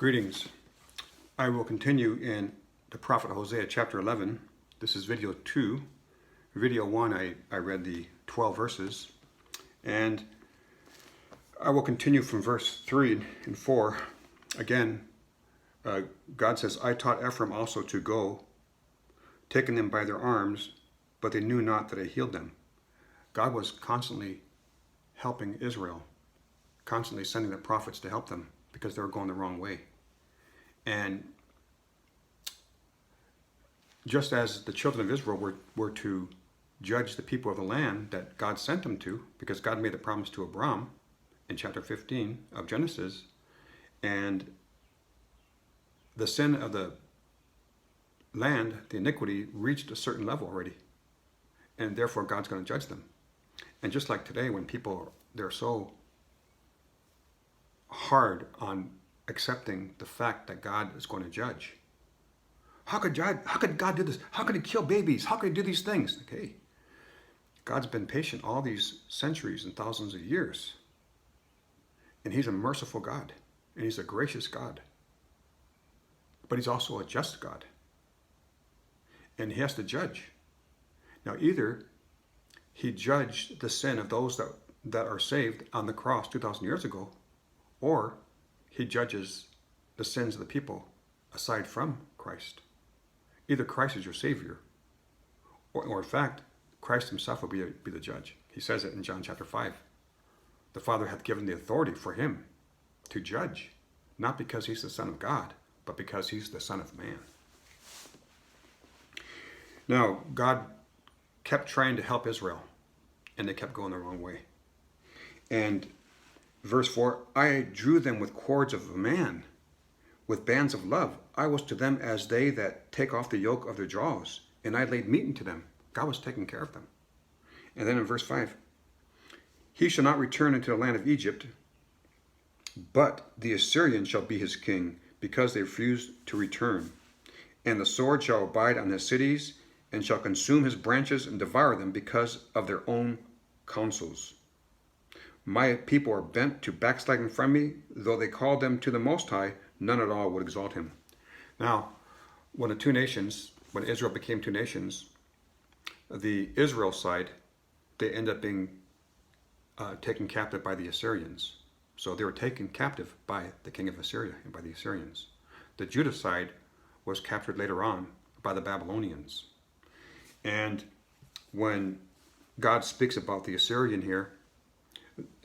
Greetings. I will continue in the prophet Hosea chapter 11. This is video 2. Video 1, I read the 12 verses. And I will continue from verse 3 and 4. Again, God says, I taught Ephraim also to go, taking them by their arms, but they knew not that I healed them. God was constantly helping Israel, constantly sending the prophets to help them because they were going the wrong way. And just as the children of Israel were to judge the people of the land that God sent them to, because God made the promise to Abraham in chapter 15 of Genesis, and the sin of the land, the iniquity, reached a certain level already, and therefore God's going to judge them. And just like today, when people, they're so hard on accepting the fact that God is going to judge. How could God do this? How could he kill babies? How could he do these things? Okay, God's been patient all these centuries and thousands of years. And he's a merciful God. And he's a gracious God. But he's also a just God. And he has to judge. Now, either he judged the sin of those that are saved on the cross 2,000 years ago, or he judges the sins of the people aside from Christ. Either Christ is your Savior, or in fact, Christ himself will be the judge. He says it in John chapter 5. The Father hath given the authority for him to judge, not because he's the Son of God, but because he's the Son of Man. Now, God kept trying to help Israel, and they kept going the wrong way. And verse 4, I drew them with cords of a man, with bands of love. I was to them as they that take off the yoke of their jaws, and I laid meat into them. God was taking care of them. And then in verse 5, he shall not return into the land of Egypt, but the Assyrian shall be his king, because they refused to return. And the sword shall abide on his cities, and shall consume his branches and devour them because of their own counsels. My people are bent to backsliding from me, though they called them to the Most High, none at all would exalt him. Now, when Israel became two nations, the Israel side, they ended up being taken captive by the Assyrians. So they were taken captive by the king of Assyria and by the Assyrians. The Judah side was captured later on by the Babylonians. And when God speaks about the Assyrian here,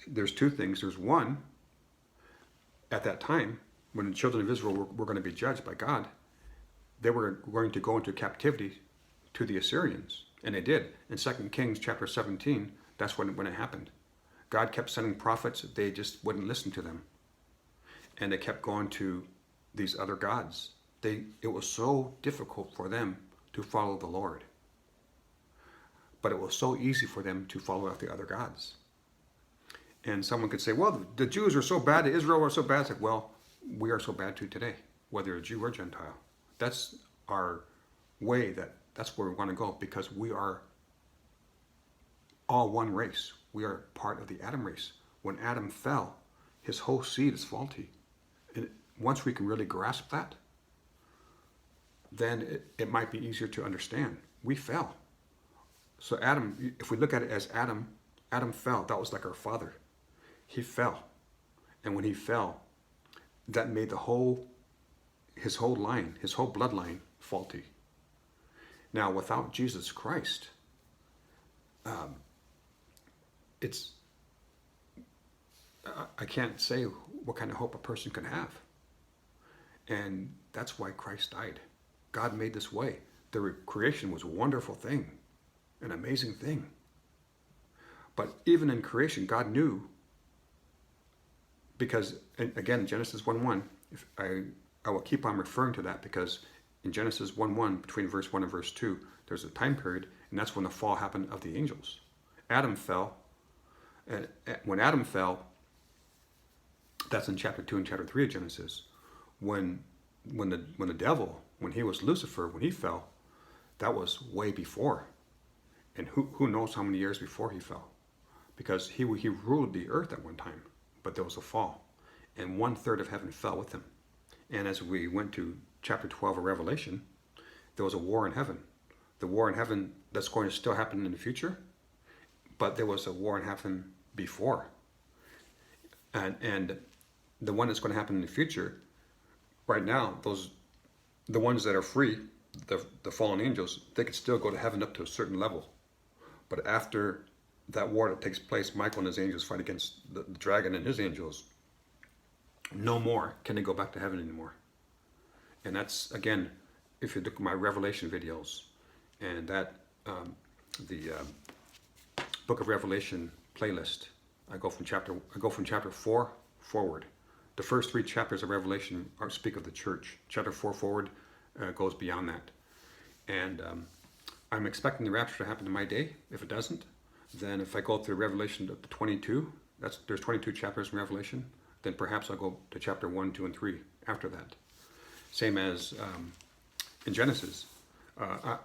there's two things. There's one, at that time, when the children of Israel were going to be judged by God, they were going to go into captivity to the Assyrians. And they did. In 2 Kings chapter 17, that's when it happened. God kept sending prophets. They just wouldn't listen to them. And they kept going to these other gods. It was so difficult for them to follow the Lord. But it was so easy for them to follow after the other gods. And someone could say, well, the Jews are so bad, the Israel are so bad. It's like, well, we are so bad too today, whether you're Jew or Gentile. That's our way, that's where we want to go, because we are all one race. We are part of the Adam race. When Adam fell, his whole seed is faulty. And once we can really grasp that, then it might be easier to understand. We fell. So Adam, if we look at it as Adam fell. That was like our father. He fell. And when he fell, that made his whole bloodline faulty. Now, without Jesus Christ, I can't say what kind of hope a person can have. And that's why Christ died. God made this way. The creation was a wonderful thing, an amazing thing. But even in creation, God knew, because, again, Genesis 1:1, I will keep on referring to that, because in Genesis 1:1, between verse 1 and verse 2, there's a time period, and that's when the fall happened of the angels. Adam fell. And when Adam fell, that's in chapter 2 and chapter 3 of Genesis. When the devil, when he was Lucifer, when he fell, that was way before. And who knows how many years before he fell. Because he ruled the earth at one time, but there was a fall. And 1/3 of heaven fell with him. And as we went to chapter 12 of Revelation, there was a war in heaven. The war in heaven that's going to still happen in the future, but there was a war in heaven before. And the one that's going to happen in the future, right now, the ones that are free, the fallen angels, they could still go to heaven up to a certain level. But after that war that takes place, Michael and his angels fight against the dragon and his angels. No more can they go back to heaven anymore. And that's, again, if you look at my Revelation videos and that the Book of Revelation playlist, I go from chapter 4 forward. The first 3 chapters of Revelation speak of the church. Chapter 4 forward goes beyond that. And I'm expecting the rapture to happen in my day. If it doesn't, then if I go through Revelation to 22, there's 22 chapters in Revelation, then perhaps I'll go to chapter 1, 2, and 3 after that. Same as in Genesis. I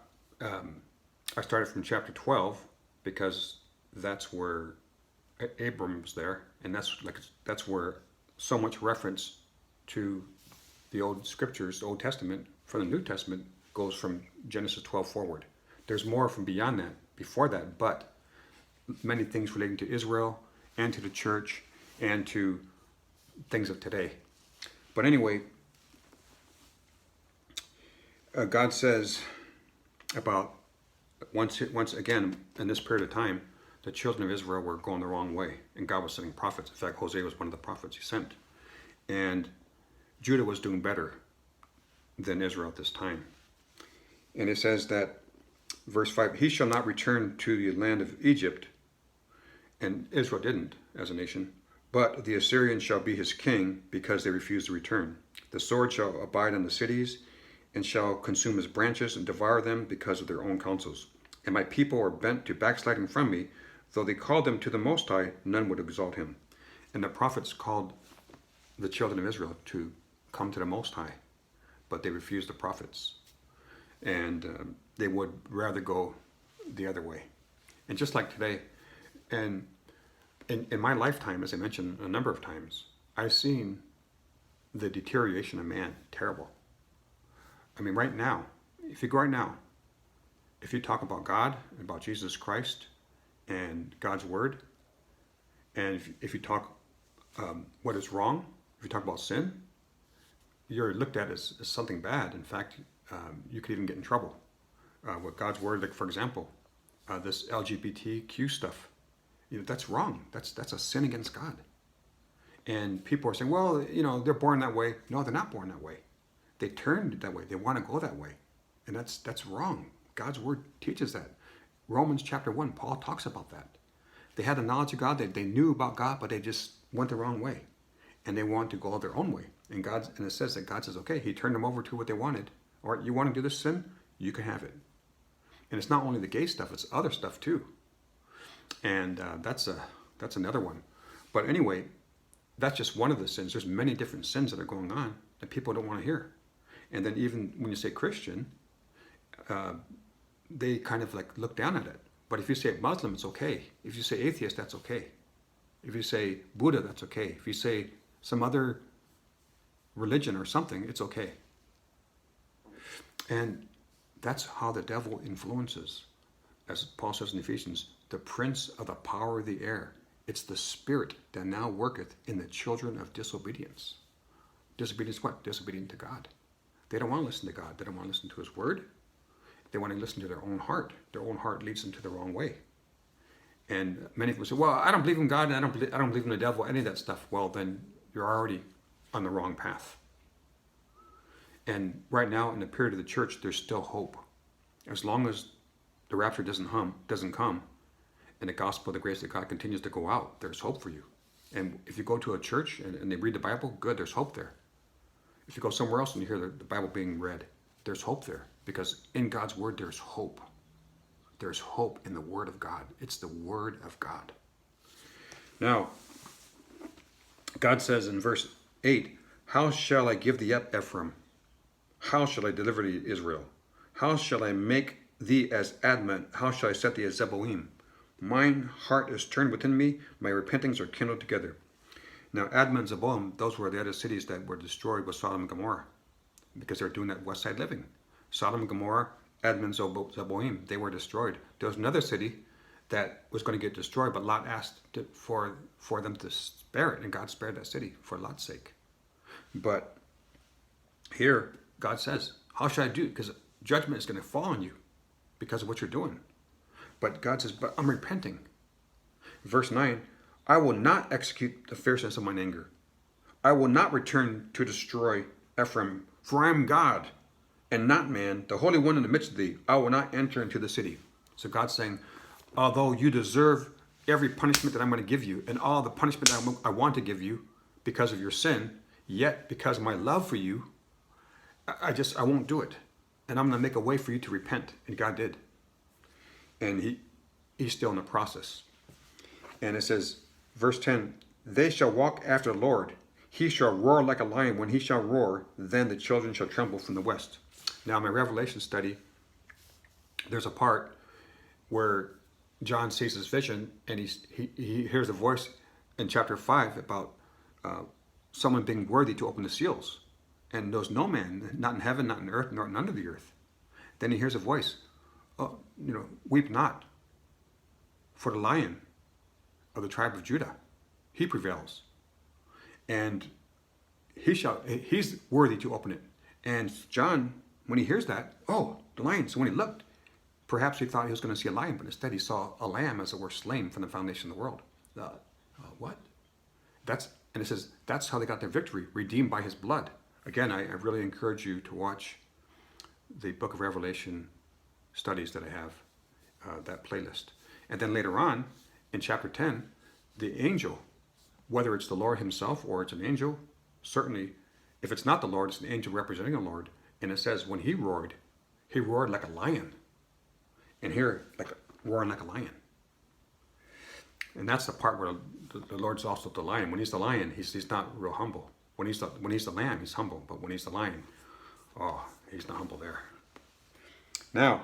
started from chapter 12 because that's where Abram's there, and that's where so much reference to the old scriptures, the Old Testament, from the New Testament goes from Genesis 12 forward. There's more from beyond that, before that, but many things relating to Israel and to the church and to things of today. But anyway, God says about once again in this period of time, the children of Israel were going the wrong way, and God was sending prophets. In fact, Hosea was one of the prophets he sent. And Judah was doing better than Israel at this time. And it says that, verse 5, he shall not return to the land of Egypt, and Israel didn't as a nation, but the Assyrian shall be his king because they refuse to return. The sword shall abide in the cities, and shall consume his branches and devour them because of their own counsels. And my people are bent to backsliding from me. Though they called them to the Most High, none would exalt him. And the prophets called the children of Israel to come to the Most High, but they refused the prophets. And they would rather go the other way. And just like today, and in my lifetime, as I mentioned a number of times, I've seen the deterioration of man terrible. I mean, right now, if you talk about God, about Jesus Christ, and God's Word, and if you talk what is wrong, if you talk about sin, you're looked at as something bad. In fact, you could even get in trouble with God's Word. Like, for example, this LGBTQ stuff, that's wrong. That's a sin against God. And people are saying, well, they're born that way. No, they're not born that way. They turned that way. They want to go that way. And that's wrong. God's Word teaches that. Romans chapter 1, Paul talks about that. They had the knowledge of God. They knew about God, but they just went the wrong way. And they wanted to go their own way. And it says that God says, okay, he turned them over to what they wanted. All right, you want to do this sin? You can have it. And it's not only the gay stuff, it's other stuff too. And that's another one. But anyway, that's just one of the sins. There's many different sins that are going on that people don't want to hear. And then even when you say Christian, they kind of like look down at it. But if you say Muslim, it's okay. If you say atheist, that's okay. If you say Buddha, that's okay. If you say some other religion or something, it's okay. And that's how the devil influences. As Paul says in Ephesians, the prince of the power of the air. It's the spirit that now worketh in the children of disobedience. Disobedience what? Disobedient to God. They don't want to listen to God. They don't want to listen to his word. They want to listen to their own heart. Their own heart leads them to the wrong way. And many people say, well, I don't believe in God, and I don't believe in the devil, any of that stuff. Well, then you're already on the wrong path. And right now, in the period of the church, there's still hope. As long as the rapture doesn't come, and the gospel of the grace of God continues to go out, there's hope for you. And if you go to a church and they read the Bible, good, there's hope there. If you go somewhere else and you hear the Bible being read, there's hope there. Because in God's word, there's hope. There's hope in the word of God. It's the word of God. Now, God says in verse 8, how shall I give thee up, Ephraim? How shall I deliver thee, Israel? How shall I make thee as Admah? How shall I set thee as Zeboim? Mine heart is turned within me, my repentings are kindled together. Now, Admah and Zeboim, those were the other cities that were destroyed with Sodom and Gomorrah because they were doing that west side living. Sodom and Gomorrah, Admah and Zeboim, they were destroyed. There was another city that was going to get destroyed, but Lot asked for them to spare it, and God spared that city for Lot's sake. But here, God says, how should I do it? Because judgment is going to fall on you because of what you're doing. But God says, but I'm repenting. Verse 9, I will not execute the fierceness of mine anger. I will not return to destroy Ephraim, for I am God and not man, the Holy One in the midst of thee. I will not enter into the city. So God's saying, although you deserve every punishment that I'm going to give you and all the punishment that I want to give you because of your sin, yet because of my love for you, I won't do it. And I'm going to make a way for you to repent. And God did. And he's still in the process. And it says, verse 10, they shall walk after the Lord. He shall roar like a lion. When he shall roar, then the children shall tremble from the west. Now, in my Revelation study, there's a part where John sees his vision, and he hears a voice in chapter 5 about someone being worthy to open the seals. And there's no man, not in heaven, not in earth, nor under the earth. Then he hears a voice, weep not, for the Lion of the tribe of Judah, he prevails. And he's worthy to open it. And John, when he hears that, the lion. So when he looked, perhaps he thought he was going to see a lion, but instead he saw a lamb, as it were, slain from the foundation of the world. What? And it says, that's how they got their victory, redeemed by his blood. Again, I really encourage you to watch the Book of Revelation studies that I have, that playlist. And then later on, in chapter 10, the angel, whether it's the Lord himself or it's an angel, certainly, if it's not the Lord, it's an angel representing the Lord. And it says when he roared like a lion. And here, roaring like a lion. And that's the part where the Lord's also the lion. When he's the lion, he's not real humble. When he's the lamb, he's humble. But when he's the lion, he's not humble there. Now,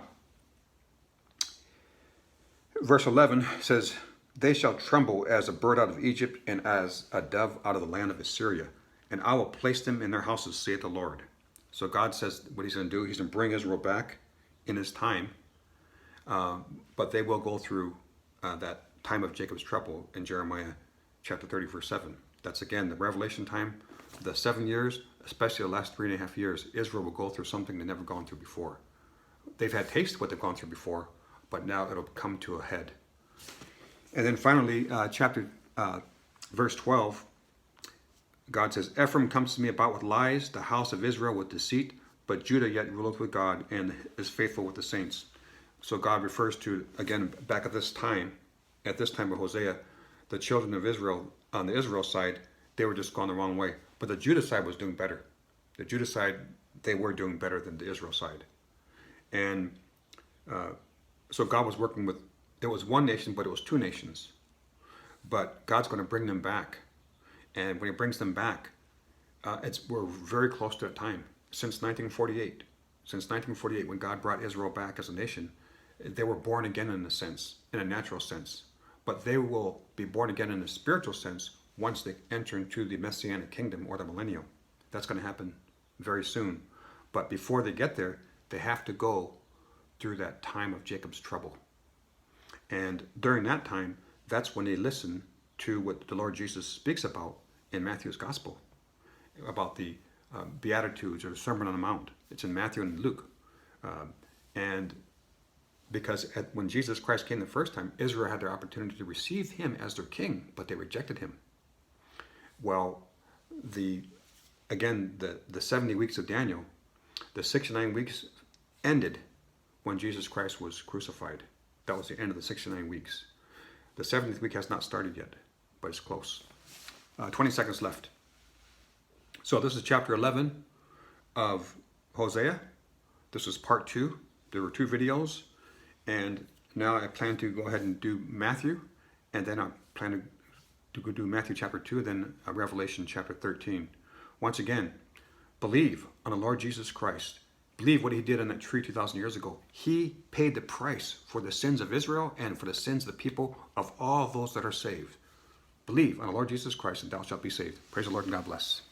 verse 11 says, they shall tremble as a bird out of Egypt and as a dove out of the land of Assyria. And I will place them in their houses, saith the Lord. So God says what he's going to do. He's going to bring Israel back in his time. But they will go through that time of Jacob's trouble in Jeremiah chapter 30, verse 7. That's again the Revelation time. The 7 years, especially the last 3.5 years, Israel will go through something they've never gone through before. They've had taste of what they've gone through before, but now it'll come to a head. And then finally, verse 12, God says, Ephraim comes to me about with lies, the house of Israel with deceit, but Judah yet ruleth with God and is faithful with the saints. So God refers to, again, back at this time of Hosea, the children of Israel, on the Israel side, they were just going the wrong way. But the Judah side was doing better. The Judah side, they were doing better than the Israel side. And so God was working with, it was one nation, but it was two nations. But God's going to bring them back. And when he brings them back, we're very close to that time. Since 1948. Since 1948, when God brought Israel back as a nation, they were born again in a sense, in a natural sense. But they will be born again in a spiritual sense once they enter into the Messianic kingdom or the millennium. That's going to happen very soon. But before they get there, they have to go through that time of Jacob's trouble. And during that time, that's when they listen to what the Lord Jesus speaks about in Matthew's Gospel, about the Beatitudes or the Sermon on the Mount. It's in Matthew and Luke. And because when Jesus Christ came the first time, Israel had their opportunity to receive him as their king, but they rejected him. Well, the 70 weeks of Daniel, the 69 weeks ended when Jesus Christ was crucified. That was the end of the 69 weeks. The 70th week has not started yet, but it's close. 20 seconds left. So this is chapter 11 of Hosea. This is part 2. There were 2 videos. And now I plan to go ahead and do Matthew. And then I plan to go do Matthew chapter 2, then Revelation chapter 13. Once again, believe on the Lord Jesus Christ. Believe what he did on that tree 2,000 years ago. He paid the price for the sins of Israel and for the sins of the people of all those that are saved. Believe on the Lord Jesus Christ and thou shalt be saved. Praise the Lord and God bless.